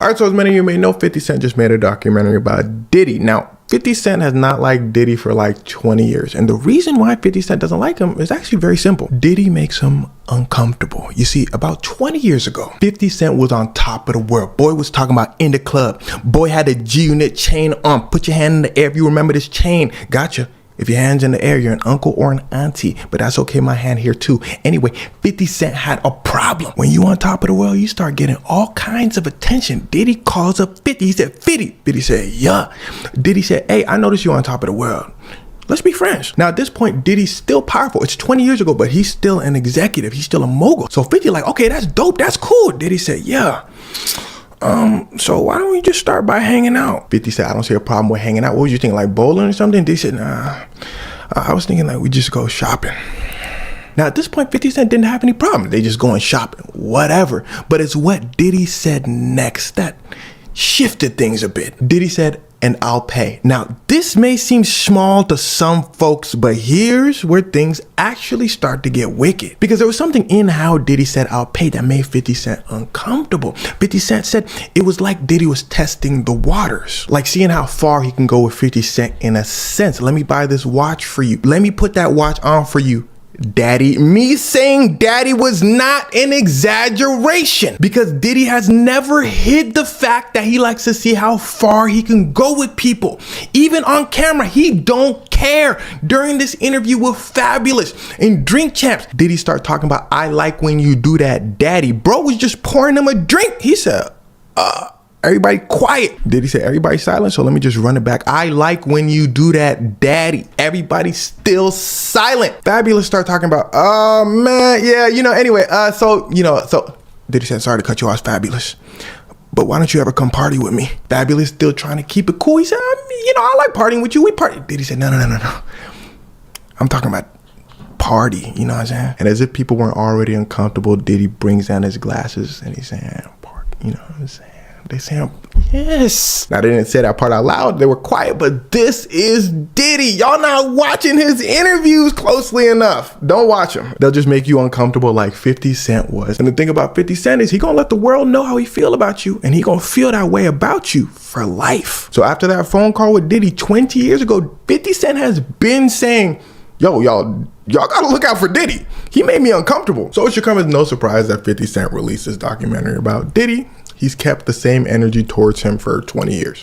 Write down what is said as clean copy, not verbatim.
All right, so as many of you may know, 50 Cent just made a documentary about Diddy. Now, 50 Cent has not liked Diddy for like 20 years. And the reason why 50 Cent doesn't like him is actually very simple. Diddy makes him uncomfortable. You see, about 20 years ago, 50 Cent was on top of the world. Boy was talking about in the club. Boy had a G-Unit chain on. Put your hand in the air if you remember this chain. Gotcha. If your hand's in the air, you're an uncle or an auntie, but that's okay, my hand here too. Anyway, 50 Cent had a problem. When you on top of the world, you start getting all kinds of attention. Diddy calls up 50, he said, 50. Diddy said, yeah. Diddy said, hey, I noticed you're on top of the world. Let's be friends. Now at this point, Diddy's still powerful. It's 20 years ago, but he's still an executive. He's still a mogul. So 50 like, okay, that's dope, that's cool. Diddy said, yeah. So why don't we just start by hanging out? 50 said, I don't see a problem with hanging out. What was you thinking, like bowling or something? Diddy said, nah, I was thinking like we just go shopping. Now at this point, 50 Cent didn't have any problem. They just going shopping, whatever. But it's what Diddy said next that shifted things a bit. Diddy said, and I'll pay. Now, this may seem small to some folks, but here's where things actually start to get wicked. Because there was something in how Diddy said, I'll pay, that made 50 Cent uncomfortable. 50 Cent said it was like Diddy was testing the waters. Like seeing how far he can go with 50 Cent in a sense. Let me buy this watch for you. Let me put that watch on for you, Daddy. Me saying daddy was not an exaggeration, because Diddy has never hid the fact that he likes to see how far he can go with people. Even on camera, he don't care. During this interview with Fabulous and Drink Champs, Diddy start talking about, I like when you do that, daddy. Bro was just pouring him a drink. He said, everybody quiet. Diddy said, everybody silent, so let me just run it back. I like when you do that, daddy. Everybody still silent. Fabulous start talking about, oh man, yeah, anyway, so Diddy said, sorry to cut you off, Fabulous, but why don't you ever come party with me? Fabulous still trying to keep it cool. He said, I like partying with you. We party. Diddy said, no. I'm talking about party, you know what I'm saying? And as if people weren't already uncomfortable, Diddy brings down his glasses and he's saying, party, you know what I'm saying? They say, yes. Now, they didn't say that part out loud. They were quiet, but this is Diddy. Y'all not watching his interviews closely enough. Don't watch them. They'll just make you uncomfortable like 50 Cent was. And the thing about 50 Cent is he gonna let the world know how he feel about you, and he gonna feel that way about you for life. So after that phone call with Diddy 20 years ago, 50 Cent has been saying, yo, y'all gotta look out for Diddy. He made me uncomfortable. So it should come as no surprise that 50 Cent released this documentary about Diddy. He's kept the same energy towards him for 20 years.